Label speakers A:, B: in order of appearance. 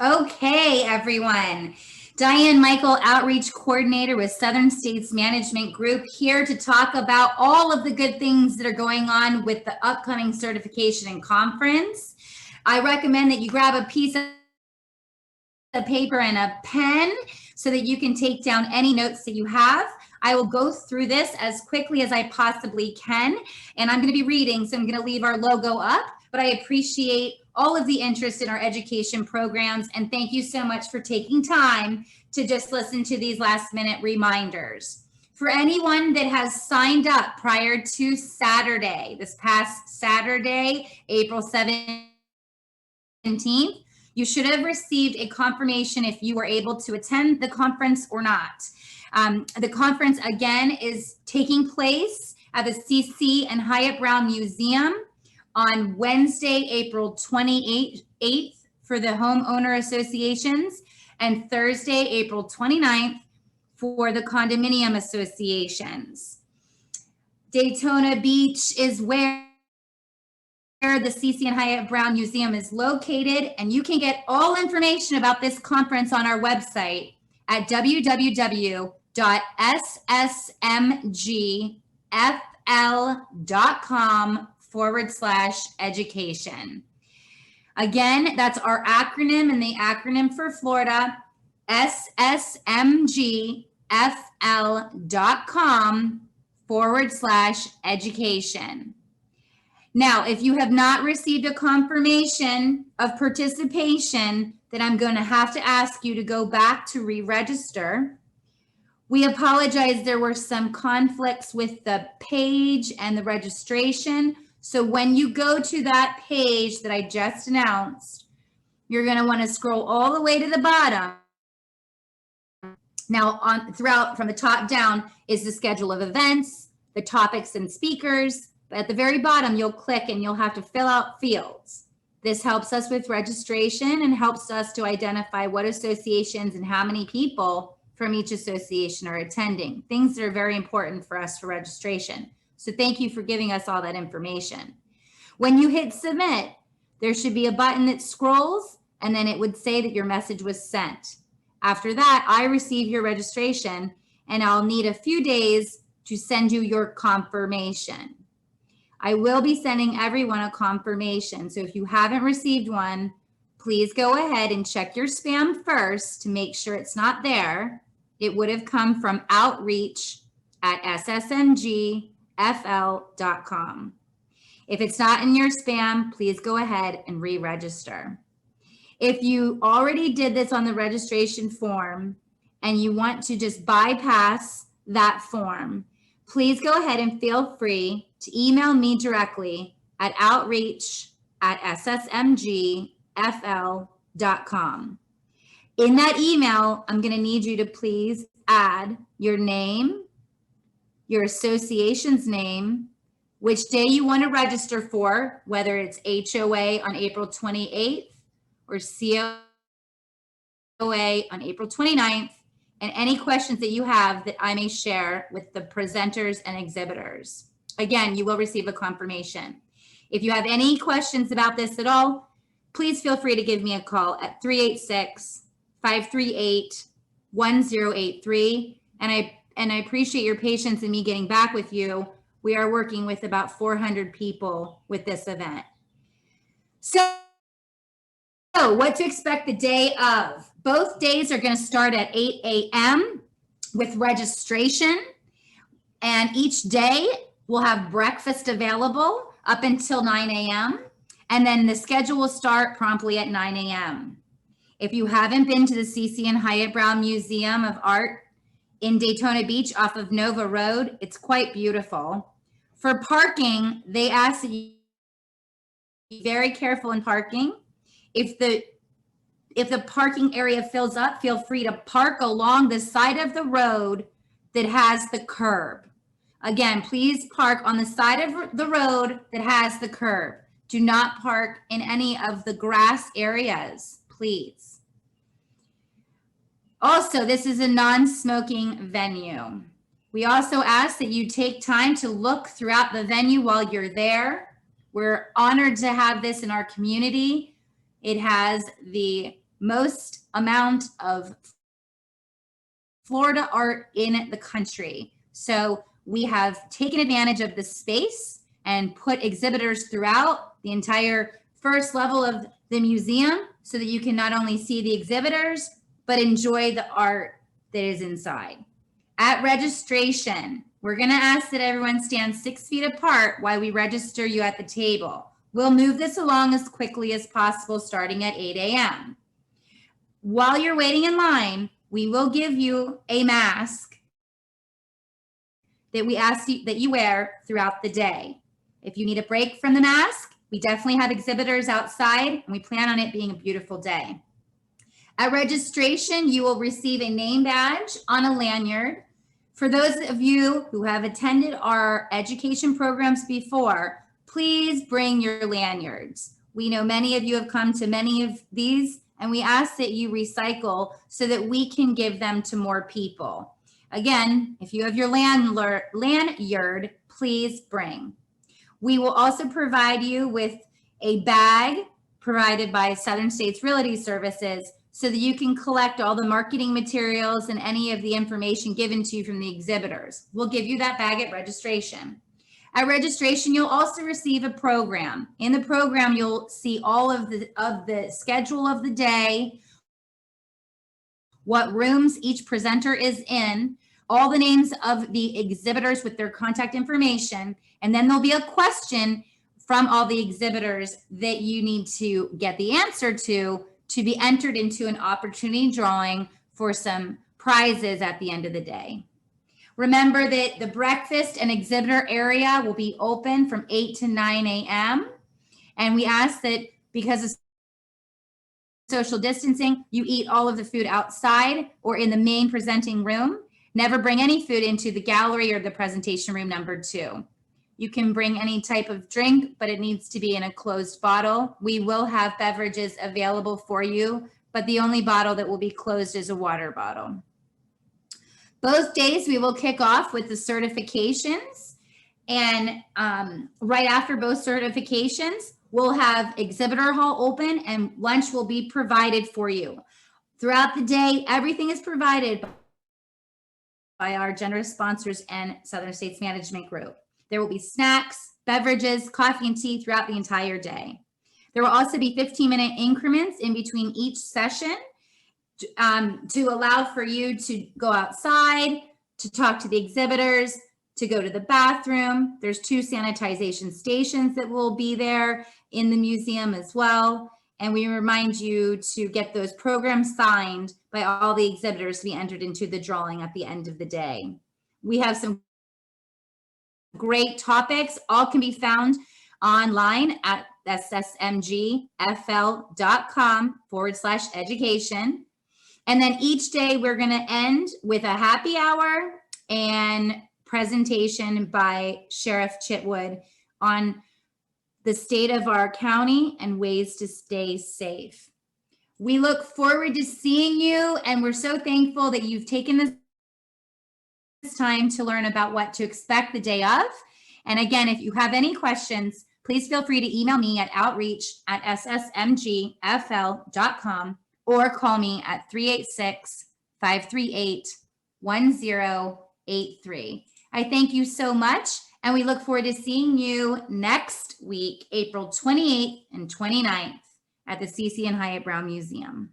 A: Okay, everyone. Diane Michael, Outreach Coordinator with Southern States Management Group, here to talk about all of the good things that are going on with the upcoming certification and conference. I recommend that you grab a piece of paper and a pen so that you can take down any notes that you have. I will go through this as quickly as I possibly can, and I'm going to be reading, so I'm going to leave our logo up, but I appreciate all of the interest in our education programs, and thank you so much for taking time to just listen to these last minute reminders. For anyone that has signed up prior to Saturday, this past Saturday, April 17th, you should have received a confirmation if you were able to attend the conference or not. The conference, again, is taking place at the CC and Hyatt Brown Museum on Wednesday, April 28th for the homeowner associations, and Thursday, April 29th for the condominium associations. Daytona Beach is where the CC and Hyatt Brown Museum is located, and you can get all information about this conference on our website at www.ssmgfl.com/education. Again, that's our acronym, and the acronym for Florida, ssmgfl.com/education. Now, if you have not received a confirmation of participation, then I'm going to have to ask you to go back to re-register. We apologize, there were some conflicts with the page and the registration. So when you go to that page that I just announced, you're going to want to scroll all the way to the bottom. Now, throughout from the top down is the schedule of events, the topics and speakers. But at the very bottom, you'll click and you'll have to fill out fields. This helps us with registration and helps us to identify what associations and how many people from each association are attending, things that are very important for us for registration. So thank you for giving us all that information. When you hit submit, there should be a button that scrolls, and then it would say that your message was sent. After that, I receive your registration, and I'll need a few days to send you your confirmation. I will be sending everyone a confirmation. So if you haven't received one, please go ahead and check your spam first to make sure it's not there. It would have come from outreach@ssmgfl.com. If it's not in your spam, please go ahead and re-register. If you already did this on the registration form and you want to just bypass that form, please go ahead and feel free to email me directly at outreach@ssmgfl.com. In that email, I'm going to need you to please add your name, your association's name, which day you want to register for, whether it's HOA on April 28th or COA on April 29th, and any questions that you have that I may share with the presenters and exhibitors. Again, you will receive a confirmation. If you have any questions about this at all, please feel free to give me a call at 386-538-1083. And I appreciate your patience in me getting back with you. We are working with about 400 people with this event. So what to expect the day of? Both days are going to start at 8 a.m. with registration. And each day we'll have breakfast available up until 9 a.m. And then the schedule will start promptly at 9 a.m. If you haven't been to the CC and Hyatt Brown Museum of Art in Daytona Beach off of Nova Road, it's quite beautiful. For parking, they ask that you be very careful in parking. If the parking area fills up, feel free to park along the side of the road that has the curb. Again, please park on the side of the road that has the curb. Do not park in any of the grass areas, please. Also, this is a non-smoking venue. We also ask that you take time to look throughout the venue while you're there. We're honored to have this in our community. It has the most amount of Florida art in the country. So we have taken advantage of the space and put exhibitors throughout the entire first level of the museum so that you can not only see the exhibitors, but enjoy the art that is inside. At registration, we're going to ask that everyone stand 6 feet apart while we register you at the table. We'll move this along as quickly as possible starting at 8 a.m. While you're waiting in line, we will give you a mask that we ask you that you wear throughout the day. If you need a break from the mask, we definitely have exhibitors outside, and we plan on it being a beautiful day. At registration, you will receive a name badge on a lanyard. For those of you who have attended our education programs before, please bring your lanyards. We know many of you have come to many of these, and we ask that you recycle so that we can give them to more people. Again, if you have your lanyard, please bring. We will also provide you with a bag provided by Southern States Realty Services so that you can collect all the marketing materials and any of the information given to you from the exhibitors. We'll give you that bag at registration. At registration, you'll also receive a program. In the program, you'll see all of the schedule of the day, what rooms each presenter is in, all the names of the exhibitors with their contact information, and then there'll be a question from all the exhibitors that you need to get the answer to be entered into an opportunity drawing for some prizes at the end of the day. Remember that the breakfast and exhibitor area will be open from 8 to 9 a.m. And we ask that because of social distancing, you eat all of the food outside or in the main presenting room. Never bring any food into the gallery or the presentation room number 2. You can bring any type of drink, but it needs to be in a closed bottle. We will have beverages available for you, but the only bottle that will be closed is a water bottle. Both days we will kick off with the certifications, and right after both certifications, we'll have exhibitor hall open and lunch will be provided for you. Throughout the day, everything is provided by our generous sponsors and Southern States Management Group. There will be snacks, beverages, coffee, and tea throughout the entire day. There will also be 15-minute increments in between each session to allow for you to go outside, to talk to the exhibitors, to go to the bathroom. There's 2 sanitization stations that will be there in the museum as well. And we remind you to get those programs signed by all the exhibitors to be entered into the drawing at the end of the day. We have some great topics. All can be found online at ssmgfl.com/education. And then each day we're going to end with a happy hour and presentation by Sheriff Chitwood on the state of our county and ways to stay safe. We look forward to seeing you, and we're so thankful that you've taken this time to learn about what to expect the day of. And again, if you have any questions, please feel free to email me at outreach@ssmgfl.com or call me at 386-538-1083. I thank you so much, and we look forward to seeing you next week, April 28th and 29th at the CC and Hyatt Brown Museum.